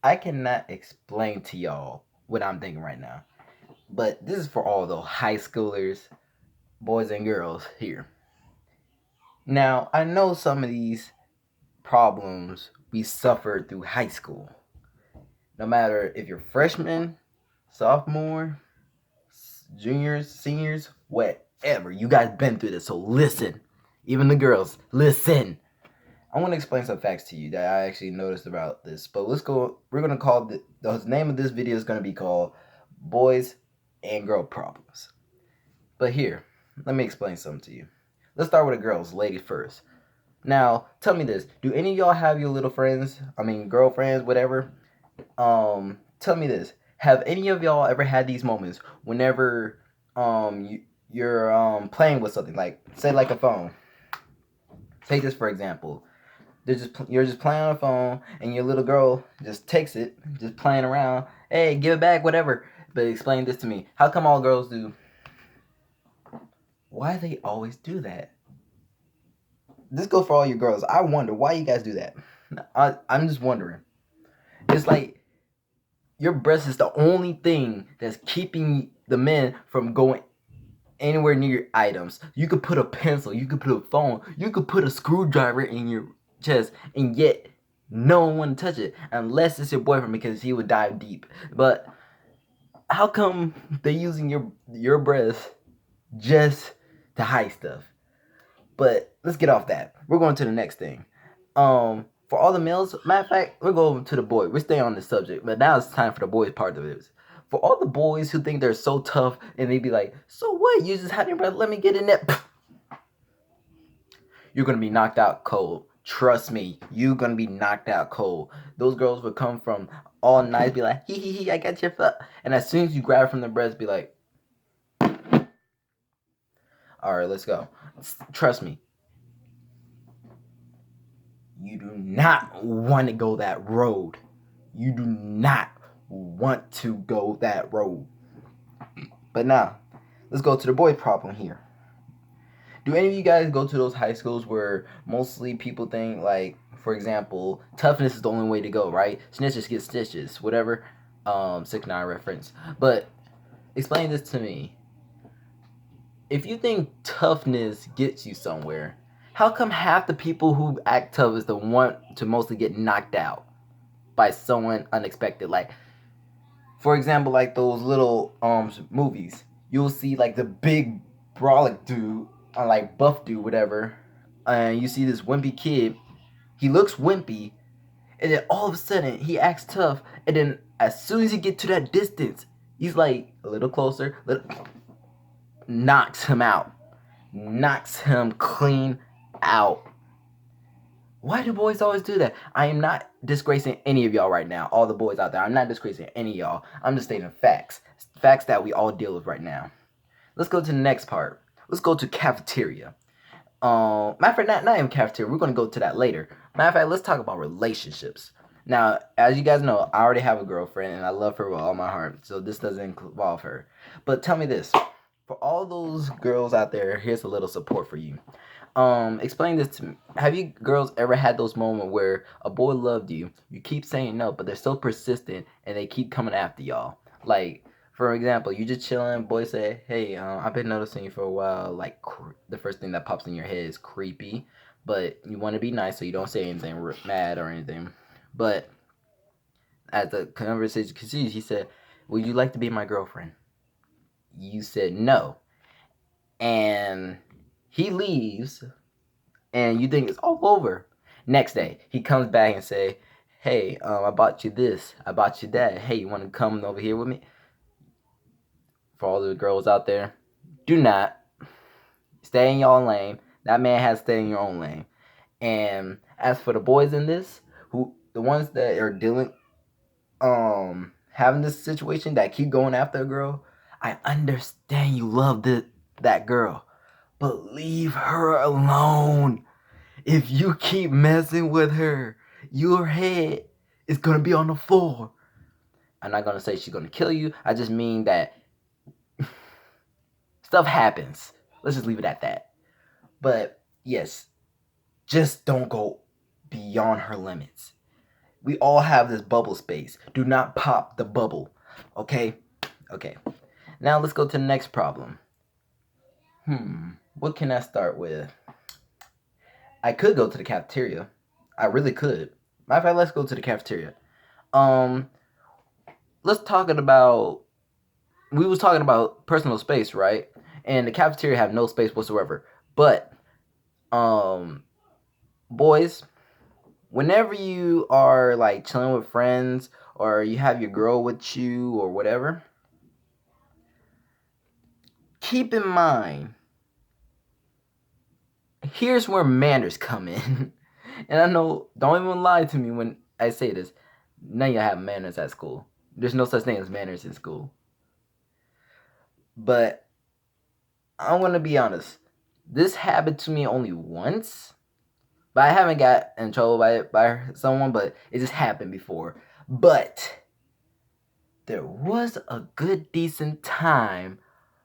I cannot explain to y'all what I'm thinking right now. But this is for all the high schoolers, boys and girls here. Now, I know some of these problems we suffered through high school. No matter if you're freshman, sophomore, juniors, seniors, whatever, you guys been through this. So listen, even the girls, listen. I want to explain some facts to you that I actually noticed about this. But let's go. We're gonna call the name of this video is gonna be called "Boys and Girl Problems." But here, let me explain something to you. Let's start with the girls, ladies first. Now, tell me this: do any of y'all have your little friends? I mean, girlfriends, whatever. Tell me this: have any of y'all ever had these moments whenever you're playing with something like, say, like a phone? Take this for example. You're just playing on a phone and your little girl just takes it, just playing around. Hey, give it back, whatever. But explain this to me. How come all girls do? Why they always do that? This goes for all you girls. I wonder why you guys do that. I'm just wondering. It's like your breast is the only thing that's keeping the men from going anywhere near your items. You could put a pencil, you could put a phone, you could put a screwdriver in your chest, and yet no one want to touch it unless it's your boyfriend because he would dive deep. But how come they using your breast just to hide stuff? But let's get off that. We're going to the next thing. For all the males, matter of fact, we're going to the boy. We're staying on the subject, but now it's time for the boys part of it. For all the boys who think they're so tough and they be like, so what? You just had your breath, let me get in there. You're gonna be knocked out cold. Trust me, you're gonna be knocked out cold. Those girls would come from all night, be like, hee, I got your foot. And as soon as you grab from the breast, be like, all right, let's go. Trust me, you do not want to go that road. You do not want to go that road. But now, let's go to the boy problem here. Do any of you guys go to those high schools where mostly people think, like, for example, toughness is the only way to go, right? Snitches get stitches, whatever. 6ix9ine reference. But explain this to me. If you think toughness gets you somewhere, how come half the people who act tough is the one to mostly get knocked out by someone unexpected? Like, for example, like those little movies, you'll see like the big brolic dude, like buff dude, whatever, and you see this wimpy kid. He looks wimpy, and then all of a sudden he acts tough, and then as soon as he get to that distance, he's like a little closer, knocks him out, knocks him clean out. Why do boys always do that? I am not disgracing any of y'all right now. All the boys out there. I'm not disgracing any of y'all. I'm just stating facts. Facts that we all deal with right now. Let's go to the next part. Let's go to cafeteria. Matter of fact, not even cafeteria. We're going to go to that later. Matter of fact, let's talk about relationships. Now, as you guys know, I already have a girlfriend and I love her with all my heart. So this doesn't involve her. But tell me this. For all those girls out there, here's a little support for you. Explain this to me. Have you girls ever had those moments where a boy loved you, you keep saying no, but they're so persistent and they keep coming after y'all? Like, for example, you just chilling, boy say, hey, I've been noticing you for a while. Like, the first thing that pops in your head is creepy, but you want to be nice, so you don't say anything mad or anything. But as the conversation continues, he said, would you like to be my girlfriend? You said no. And he leaves, and you think it's all over. Next day, he comes back and say, hey, I bought you this, I bought you that. Hey, you want to come over here with me? For all the girls out there, do not stay in your own lane. That man has to stay in your own lane. And as for the boys in this, who the ones that are dealing, having this situation that keep going after a girl, I understand you love that girl, but leave her alone. If you keep messing with her, your head is gonna be on the floor. I'm not gonna say she's gonna kill you. I just mean that stuff happens. Let's just leave it at that. But yes, just don't go beyond her limits. We all have this bubble space. Do not pop the bubble. Okay? Okay. Now let's go to the next problem. What can I start with? I could go to the cafeteria. I really could. Matter of fact, let's go to the cafeteria. Let's talking about. We was talking about personal space, right? And the cafeteria have no space whatsoever. But, boys, whenever you are like chilling with friends or you have your girl with you or whatever, keep in mind, here's where manners come in. And I know, don't even lie to me when I say this. None of y'all have manners at school. There's no such thing as manners in school. But I want to be honest. This happened to me only once. But I haven't got in trouble by someone, but it just happened before. But there was a good, decent time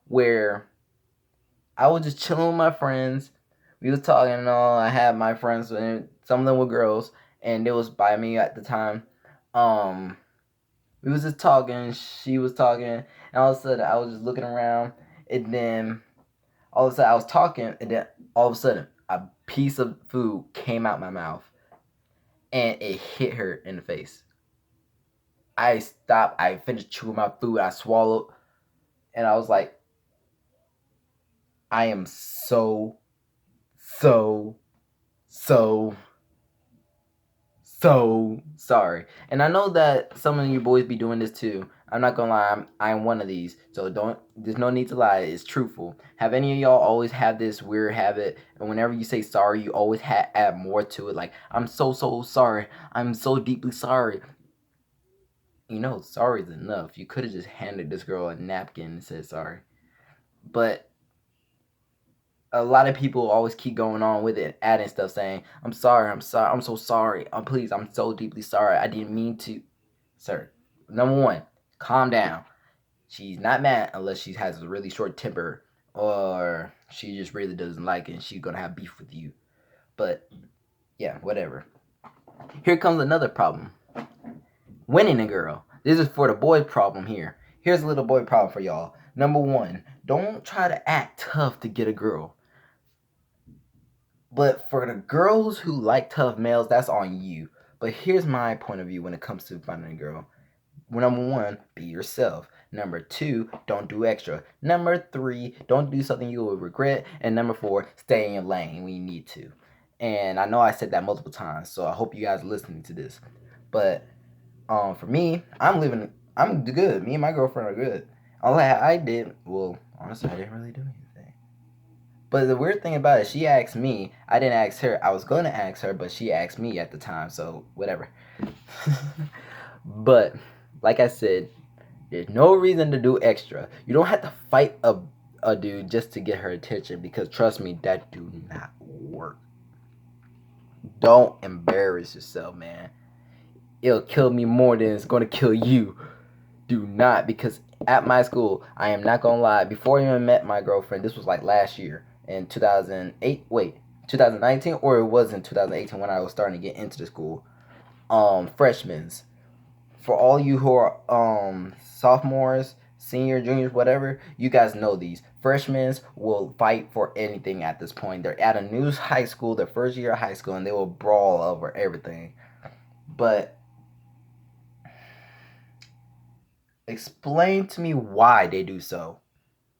where I was just chilling with my friends. We was talking and all. I had my friends, and some of them were girls, and they was by me at the time. We was just talking. She was talking, and all of a sudden I was just looking around, and then all of a sudden I was talking, and then all of a sudden a piece of food came out my mouth, and it hit her in the face. I stopped. I finished chewing my food. I swallowed, and I was like, I am so, so, so, so sorry. And I know that some of you boys be doing this too. I'm not gonna lie, I'm one of these. So there's no need to lie. It's truthful. Have any of y'all always had this weird habit, and whenever you say sorry, you always add more to it? Like, I'm so sorry. I'm so deeply sorry. You know, sorry is enough. You could have just handed this girl a napkin and said sorry. But a lot of people always keep going on with it, adding stuff, saying, I'm sorry, I'm so sorry. Please, I'm so deeply sorry. I didn't mean to. Sir, number one, calm down. She's not mad unless she has a really short temper or she just really doesn't like it and she's going to have beef with you. But, yeah, whatever. Here comes another problem. Winning a girl. This is for the boy problem here. Here's a little boy problem for y'all. Number one, don't try to act tough to get a girl. But for the girls who like tough males, that's on you. But here's my point of view when it comes to finding a girl. Number one, be yourself. Number two, don't do extra. Number three, don't do something you will regret. And number four, stay in your lane when you need to. And I know I said that multiple times, so I hope you guys are listening to this. But for me, I'm good. Me and my girlfriend are good. All I did, well, honestly, I didn't really do anything. But the weird thing about it, she asked me. I didn't ask her. I was going to ask her, but she asked me at the time, so whatever. But, like I said, there's no reason to do extra. You don't have to fight a dude just to get her attention, because trust me, that do not work. Don't embarrass yourself, man. It'll kill me more than it's going to kill you. Do not, because at my school, I am not going to lie, before I even met my girlfriend, this was like last year, in 2019, or it was in 2018 when I was starting to get into the school. Freshmen, for all you who are sophomores, senior, juniors, whatever, you guys know these. Freshmen will fight for anything at this point. They're at a new high school, their first year of high school, and they will brawl over everything. But explain to me why they do so.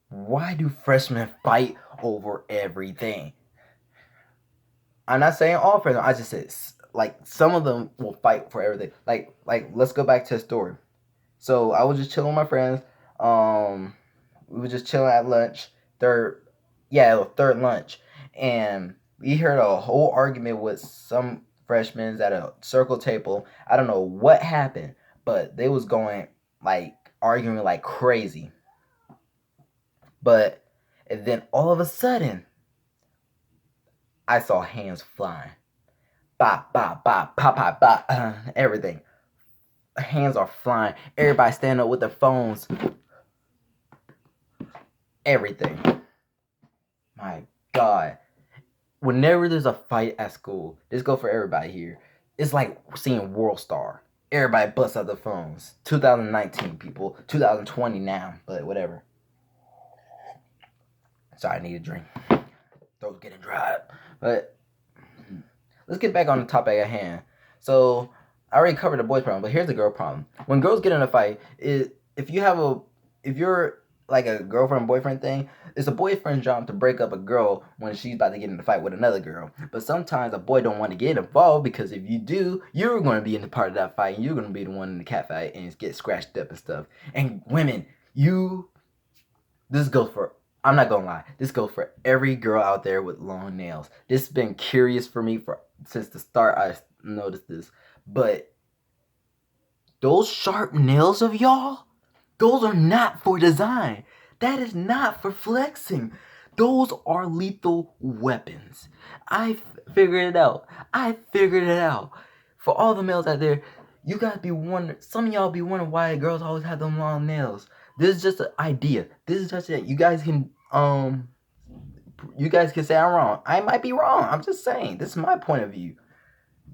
Why do freshmen fight over everything? I'm not saying all freshmen. I just said like some of them will fight for everything. Like let's go back to the story. So I was just chilling with my friends. We were just chilling at lunch. Third lunch, and we heard a whole argument with some freshmen at a circle table. I don't know what happened, but they was going like arguing like crazy. But and then all of a sudden, I saw hands flying. Bop, bop, bop, pop, pop, bop, everything. Hands are flying. Everybody stand up with their phones. Everything. My God. Whenever there's a fight at school, this go for everybody here. It's like seeing World Star. Everybody busts out their phones. 2019, people. 2020 now, but whatever. Sorry, I need a drink. Throat's getting dry. But let's get back on the topic at hand. So I already covered the boys problem, but here's the girl problem. When girls get in a fight, if you're like a girlfriend boyfriend thing, it's a boyfriend's job to break up a girl when she's about to get in a fight with another girl. But sometimes a boy don't want to get involved because if you do, you're going to be in the part of that fight and you're going to be the one in the cat fight and get scratched up and stuff. And women, this goes for, I'm not gonna lie, this goes for every girl out there with long nails. This has been curious for me since the start. I noticed this, but those sharp nails of y'all, those are not for design. That is not for flexing. Those are lethal weapons. I figured it out. For all the males out there, you guys be wondering, some of y'all be wondering why girls always have them long nails. This is just an idea. This is just it. You guys can say I'm wrong. I might be wrong. I'm just saying. This is my point of view.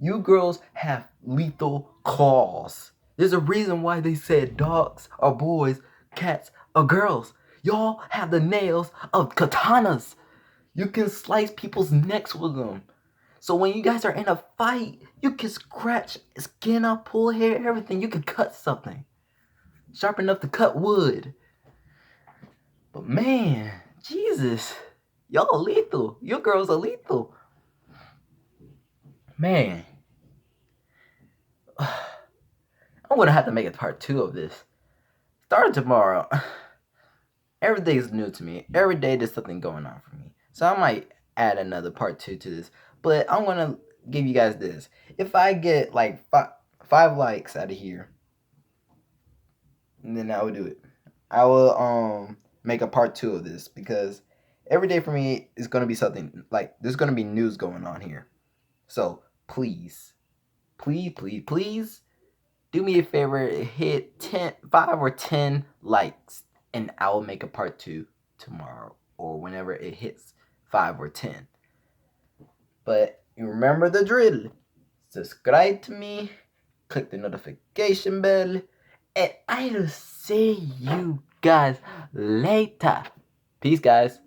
You girls have lethal claws. There's a reason why they said dogs are boys, cats are girls. Y'all have the nails of katanas. You can slice people's necks with them. So when you guys are in a fight, you can scratch skin up, pull hair, everything. You can cut something. Sharp enough to cut wood. But man, Jesus, y'all are lethal. You girls are lethal. Man. I'm gonna have to make a part 2 of this. Starting tomorrow. Everything is new to me. Every day there's something going on for me. So I might add another part 2 to this. But I'm gonna give you guys this. If I get like 5 likes out of here, then I will do it. I will make a part 2 of this because every day for me is gonna be something like there's gonna be news going on here. So please do me a favor, hit 5 or 10 likes, and I will make a part 2 tomorrow or whenever it hits 5 or 10. But you remember the drill. Subscribe to me, click the notification bell, and I'll see you guys later. Peace, guys.